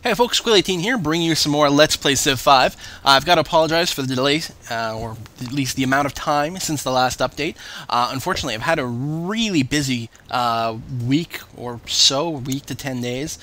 Hey folks, Squilly18 here, bringing you some more Let's Play Civ 5. I've got to apologize for the delay, or at least the amount of time since the last update. Unfortunately, I've had a really busy week or so, week to 10 days.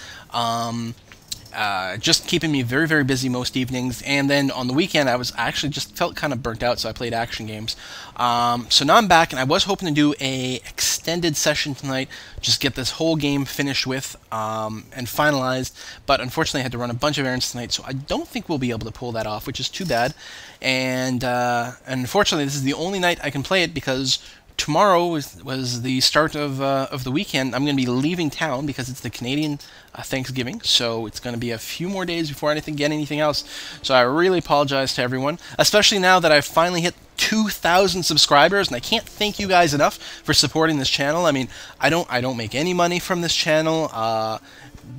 Just keeping me very, very busy most evenings. And then on the weekend, I actually just felt kind of burnt out, so I played action games. So now I'm back, and I was hoping to do a extended session tonight, just get this whole game finished with and finalized. But unfortunately, I had to run a bunch of errands tonight, so I don't think we'll be able to pull that off, which is too bad. And unfortunately, this is the only night I can play it because tomorrow was the start of the weekend. I'm going to be leaving town because it's the Canadian Thanksgiving, so it's going to be a few more days before I get anything else. So I really apologize to everyone, especially now that I've finally hit 2,000 subscribers, and I can't thank you guys enough for supporting this channel. I mean, I don't make any money from this channel.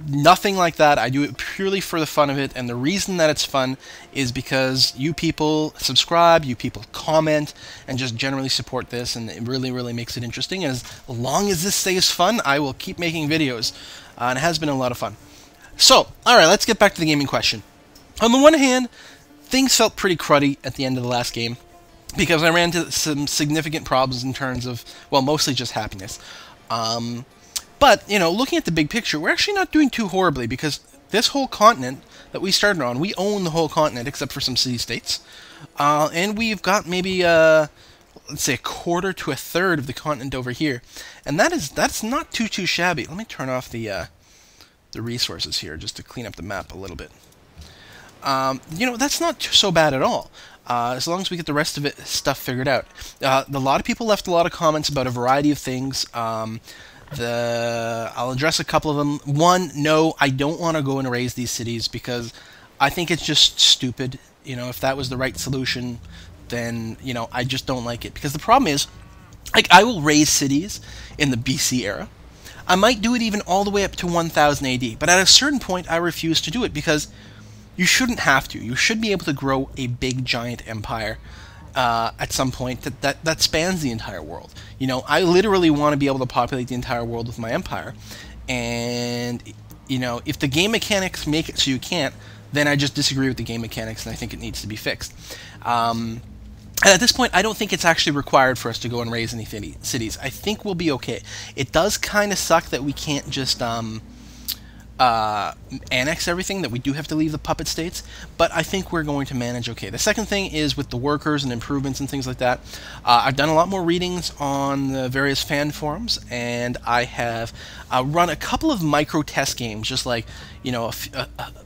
Nothing like that. I do it purely for the fun of it, and the reason that it's fun is because you people subscribe, you people comment, and just generally support this, and it really, really makes it interesting. As long as this stays fun, I will keep making videos, and it has been a lot of fun. So, alright, let's get back to the gaming question. On the one hand, things felt pretty cruddy at the end of the last game, because I ran into some significant problems in terms of, well, mostly just happiness. But, you know, looking at the big picture, we're actually not doing too horribly, because this whole continent that we started on, we own the whole continent except for some city-states. And we've got maybe, let's say, a quarter to a third of the continent over here. And that's not too shabby. Let me turn off the resources here just to clean up the map a little bit. You know, that's not so bad at all. As long as we get the rest of it stuff figured out. A lot of people left a lot of comments about a variety of things. I'll address a couple of them. One, no, I don't want to go and raise these cities because I think it's just stupid. You know, if that was the right solution, then, you know, I just don't like it. Because the problem is, like, I will raise cities in the BC era. I might do it even all the way up to 1000 AD. But at a certain point, I refuse to do it because you shouldn't have to. You should be able to grow a big, giant empire at some point that spans the entire world. You know, I literally want to be able to populate the entire world with my empire. And, you know, if the game mechanics make it so you can't, then I just disagree with the game mechanics and I think it needs to be fixed. And at this point, I don't think it's actually required for us to go and raise any cities. I think we'll be okay. It does kind of suck that we can't just annex everything, that we do have to leave the puppet states, but I think we're going to manage okay. The second thing is with the workers and improvements and things like that. I've done a lot more readings on the various fan forums, and I have run a couple of micro test games, just like, you know,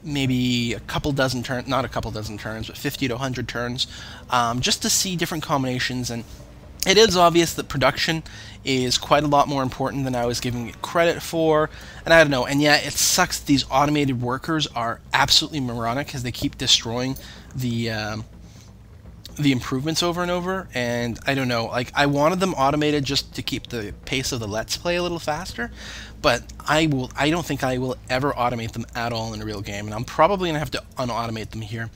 maybe a couple dozen turns, not a couple dozen turns, but 50 to 100 turns, just to see different combinations. And it is obvious that production is quite a lot more important than I was giving it credit for, and I don't know, and yeah, it sucks that these automated workers are absolutely moronic because they keep destroying the improvements over and over, and I don't know, like, I wanted them automated just to keep the pace of the Let's Play a little faster, but I don't think I will ever automate them at all in a real game, and I'm probably going to have to unautomate them here.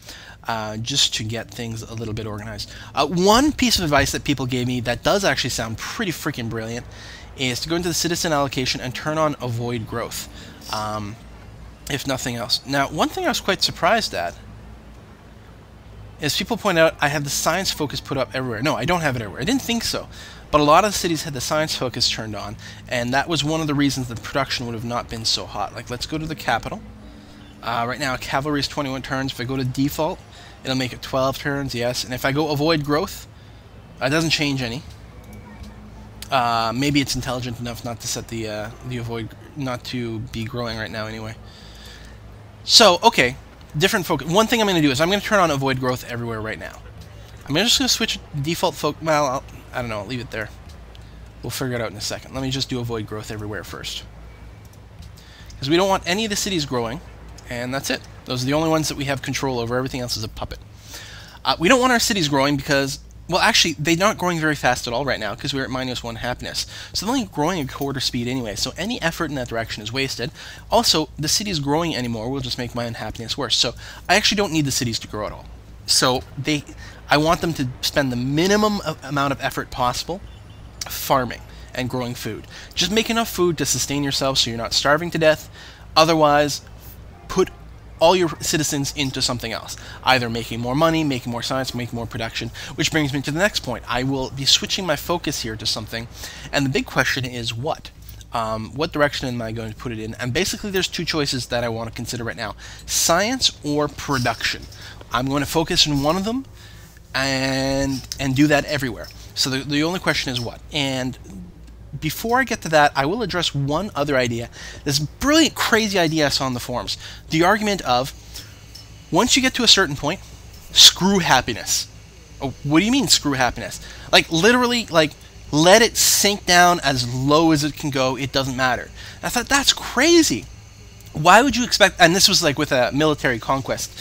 Just to get things a little bit organized. One piece of advice that people gave me that does actually sound pretty freaking brilliant is to go into the citizen allocation and turn on avoid growth, if nothing else. Now, one thing I was quite surprised at is people point out I have the science focus put up everywhere. No, I don't have it everywhere. I didn't think so. But a lot of the cities had the science focus turned on, and that was one of the reasons that production would have not been so hot. Like, let's go to the capital. Right now, cavalry is 21 turns. If I go to default, it'll make it 12 turns, yes. And if I go avoid growth, it doesn't change any. Maybe it's intelligent enough not to set the avoid, not to be growing right now anyway. So, okay, different focus. One thing I'm going to do is I'm going to turn on avoid growth everywhere right now. I'm just going to switch default focus. Well, I don't know, I'll leave it there. We'll figure it out in a second. Let me just do avoid growth everywhere first. Because we don't want any of the cities growing. And that's it. Those are the only ones that we have control over. Everything else is a puppet. We don't want our cities growing because, well, actually, they're not growing very fast at all right now because we're at -1 happiness. So they're only growing at quarter speed anyway, so any effort in that direction is wasted. Also, the cities growing anymore will just make my unhappiness worse. So I actually don't need the cities to grow at all. So I want them to spend the minimum amount of effort possible farming and growing food. Just make enough food to sustain yourself so you're not starving to death. Otherwise, put all your citizens into something else, either making more money, making more science, making more production, which brings me to the next point. I will be switching my focus here to something, and the big question is what? What direction am I going to put it in? And basically there's two choices that I want to consider right now: science or production. I'm going to focus on one of them and do that everywhere. So the only question is what? And before I get to that, I will address one other idea. This brilliant, crazy idea I saw on the forums. The argument of, once you get to a certain point, screw happiness. Oh, what do you mean, screw happiness? Like, literally, like, let it sink down as low as it can go. It doesn't matter. I thought, that's crazy. Why would you expect... And this was like with a military conquest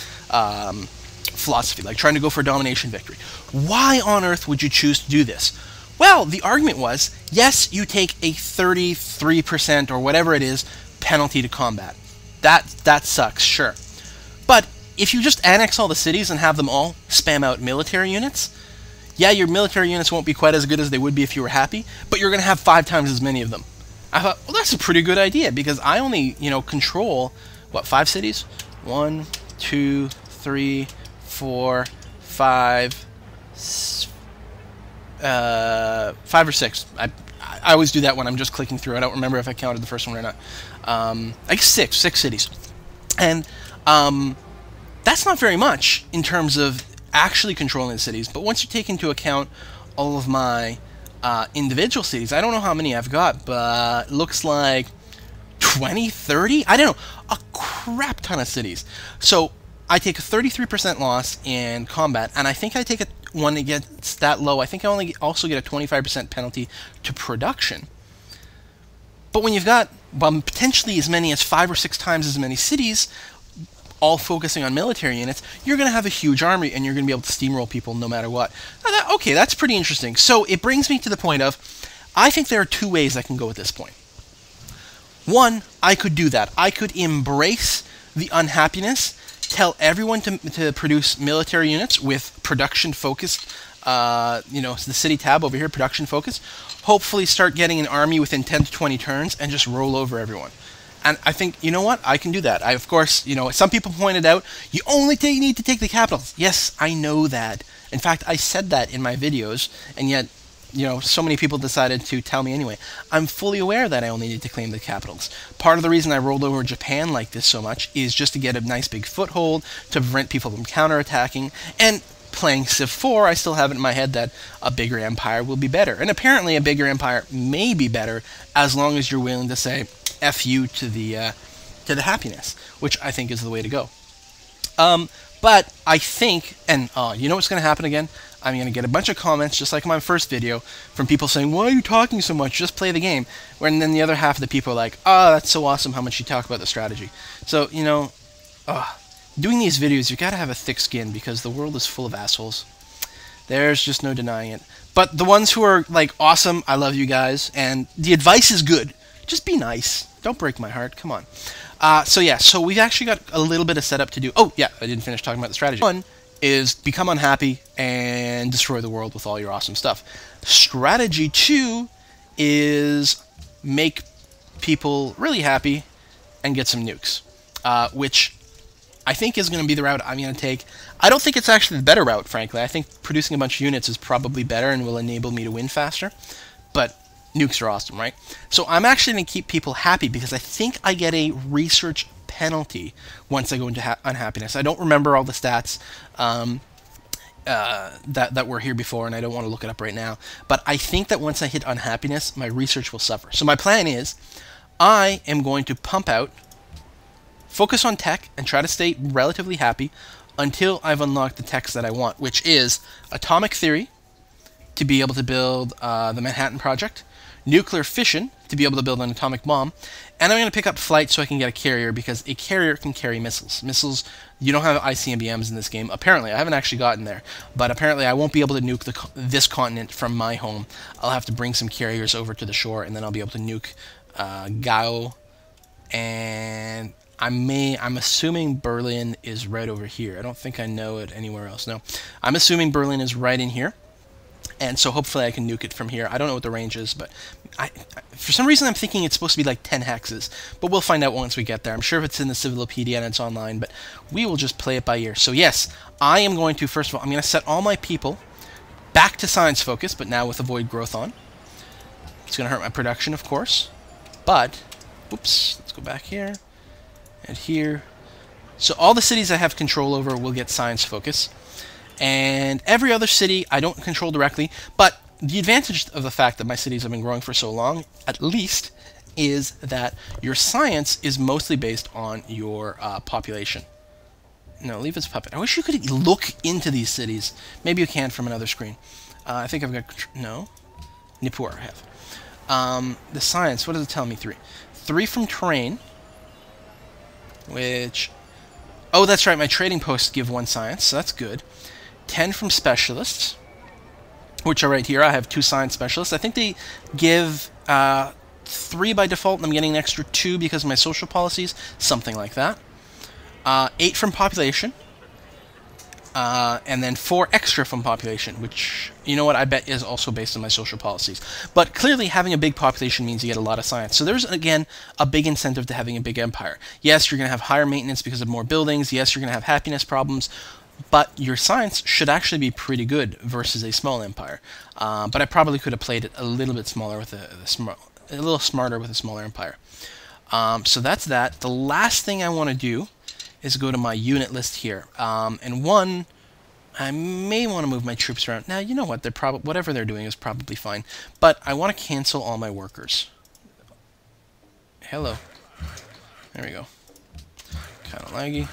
philosophy, like trying to go for a domination victory. Why on earth would you choose to do this? Well, the argument was, yes, you take a 33% or whatever it is penalty to combat. That sucks, sure. But if you just annex all the cities and have them all spam out military units, yeah, your military units won't be quite as good as they would be if you were happy, but you're going to have 5 times as many of them. I thought, well, that's a pretty good idea, because I only, control, what, 5 cities? 1, 2, 3, 4, 5, 5 or 6. I always do that when I'm just clicking through. I don't remember if I counted the first one or not. I guess 6 cities. And that's not very much in terms of actually controlling the cities, but once you take into account all of my individual cities, I don't know how many I've got, but it looks like 20, 30? I don't know, a crap ton of cities. So I take a 33% loss in combat, and I think I take it when it gets that low. I think I also get a 25% penalty to production. But when you've got potentially as many as 5 or 6 times as many cities, all focusing on military units, you're going to have a huge army, and you're going to be able to steamroll people no matter what. Okay, that's pretty interesting. So it brings me to the point of, I think there are 2 ways I can go at this point. One, I could do that. I could embrace the unhappiness, tell everyone to produce military units with production focused, the city tab over here, production focused, hopefully start getting an army within 10 to 20 turns, and just roll over everyone. And I think, you know what, I can do that. Of course, some people pointed out, you only need to take the capitals. Yes, I know that. In fact, I said that in my videos, and yet, so many people decided to tell me anyway. I'm fully aware that I only need to claim the capitals. Part of the reason I rolled over Japan like this so much is just to get a nice big foothold, to prevent people from counterattacking, and playing Civ 4, I still have it in my head that a bigger empire will be better. And apparently a bigger empire may be better as long as you're willing to say F you to the happiness, which I think is the way to go. But I think, and you know what's going to happen again? I'm going to get a bunch of comments, just like in my first video, from people saying, why are you talking so much? Just play the game. And then the other half of the people are like, oh, that's so awesome how much you talk about the strategy. So, doing these videos, you got to have a thick skin, because the world is full of assholes. There's just no denying it. But the ones who are, like, awesome, I love you guys, and the advice is good. Just be nice. Don't break my heart. Come on. So we've actually got a little bit of setup to do. Oh, yeah, I didn't finish talking about the strategy. One is become unhappy and destroy the world with all your awesome stuff. Strategy 2 is make people really happy and get some nukes, which I think is going to be the route I'm going to take. I don't think it's actually the better route, frankly. I think producing a bunch of units is probably better and will enable me to win faster, but nukes are awesome, right? So I'm actually going to keep people happy, because I think I get a research penalty once I go into unhappiness. I don't remember all the stats that were here before, and I don't want to look it up right now. But I think that once I hit unhappiness, my research will suffer. So my plan is, I am going to pump out, focus on tech, and try to stay relatively happy until I've unlocked the techs that I want, which is atomic theory, to be able to build the Manhattan Project, nuclear fission, to be able to build an atomic bomb, and I'm going to pick up flight so I can get a carrier, because a carrier can carry missiles. Missiles, you don't have ICBMs in this game. Apparently, I haven't actually gotten there, but apparently I won't be able to nuke this continent from my home. I'll have to bring some carriers over to the shore, and then I'll be able to nuke Gao, and I'm assuming Berlin is right over here. I don't think I know it anywhere else. No, I'm assuming Berlin is right in here. And so hopefully I can nuke it from here. I don't know what the range is, but for some reason I'm thinking it's supposed to be like 10 hexes. But we'll find out once we get there. I'm sure if it's in the Civilopedia and it's online, but we will just play it by ear. So yes, I am going to, first of all, I'm going to set all my people back to science focus, but now with avoid growth on. It's going to hurt my production, of course. But, oops, let's go back here and here. So all the cities I have control over will get science focus. And every other city I don't control directly, but the advantage of the fact that my cities have been growing for so long, at least, is that your science is mostly based on your population. No, leave as puppet. I wish you could look into these cities. Maybe you can from another screen. I think I've got... No? Nippur I have. The science, what does it tell me? 3. 3 from terrain, which... Oh, that's right, my trading posts give 1 science, so that's good. 10 from specialists, which are right here. I have 2 science specialists. I think they give 3 by default, and I'm getting an extra 2 because of my social policies, something like that. 8 from population, and then 4 extra from population, which, you know what, I bet is also based on my social policies. But clearly, having a big population means you get a lot of science. So there's, again, a big incentive to having a big empire. Yes, you're going to have higher maintenance because of more buildings. Yes, you're going to have happiness problems. But your science should actually be pretty good versus a small empire. But I probably could have played it a little bit smaller with a little smarter with a smaller empire. So that's that. The last thing I want to do is go to my unit list here. And one, I may want to move my troops around. Now, you know what? Whatever they're doing is probably fine. But I want to cancel all my workers. Hello. There we go. Kind of laggy.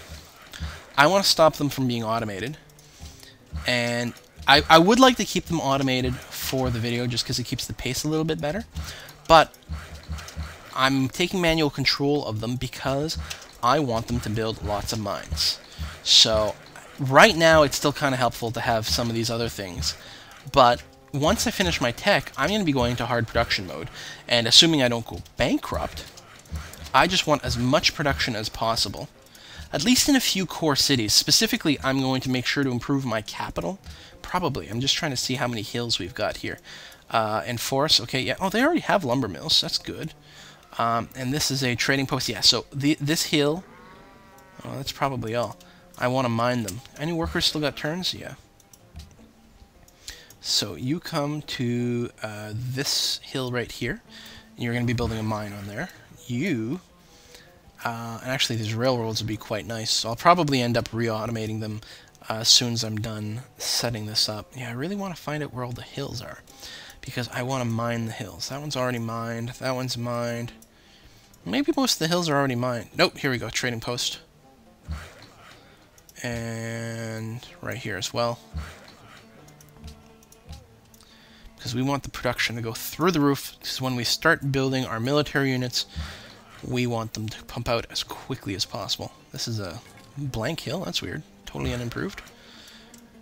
I want to stop them from being automated, and I would like to keep them automated for the video just because it keeps the pace a little bit better, but I'm taking manual control of them because I want them to build lots of mines. So right now it's still kind of helpful to have some of these other things, but once I finish my tech, I'm going to be going to hard production mode, and assuming I don't go bankrupt, I just want as much production as possible. At least in a few core cities. Specifically, I'm going to make sure to improve my capital. Probably. I'm just trying to see how many hills we've got here. And forests. Okay, yeah. Oh, they already have lumber mills. That's good. And this is a trading post. Yeah, so this hill... Oh, that's probably all. I want to mine them. Any workers still got turns? Yeah. So you come to this hill right here. And you're going to be building a mine on there. You... and actually, these railroads would be quite nice, so I'll probably end up re-automating them as soon as I'm done setting this up. Yeah, I really want to find out where all the hills are, because I want to mine the hills. That one's already mined. That one's mined. Maybe most of the hills are already mined. Nope, here we go, trading post. And right here as well. Because we want the production to go through the roof, because when we start building our military units, we want them to pump out as quickly as possible. This is a blank hill. That's weird. Totally unimproved.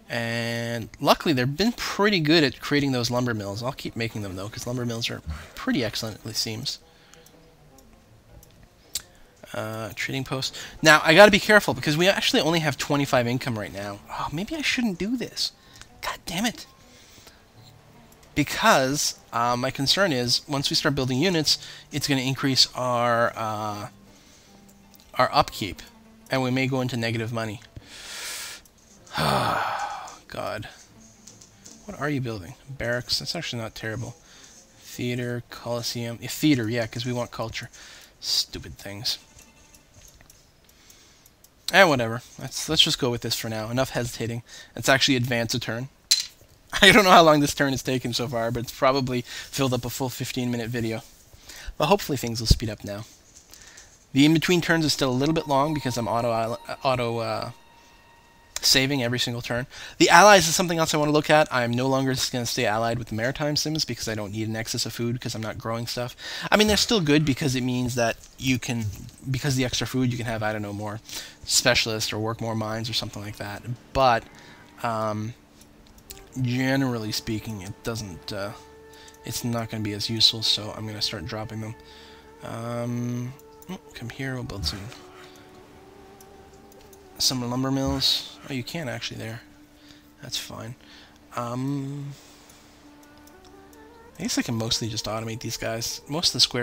And luckily, they've been pretty good at creating those lumber mills. I'll keep making them, though, because lumber mills are pretty excellent, it seems. Trading post. Now, I got to be careful, because we actually only have 25 income right now. Oh, maybe I shouldn't do this. God damn it. Because my concern is, once we start building units, it's going to increase our upkeep, and we may go into negative money. God. What are you building? Barracks? That's actually not terrible. Theater, Coliseum. Yeah, theater, yeah, because we want culture. Stupid things. Whatever. Let's just go with this for now. Enough hesitating. Let's actually advance a turn. I don't know how long this turn has taken so far, but it's probably filled up a full 15-minute video. But hopefully things will speed up now. The in-between turns is still a little bit long because I'm auto saving every single turn. The allies is something else I want to look at. I'm no longer just going to stay allied with the maritime sims because I don't need an excess of food because I'm not growing stuff. I mean, they're still good because it means that you can, because of the extra food, you can have, I don't know, more specialists or work more mines or something like that. But generally speaking, it doesn't, it's not going to be as useful, so I'm going to start dropping them. Come here, we'll build some lumber mills. Oh, you can actually there. That's fine. I guess I can mostly just automate these guys. Most of the square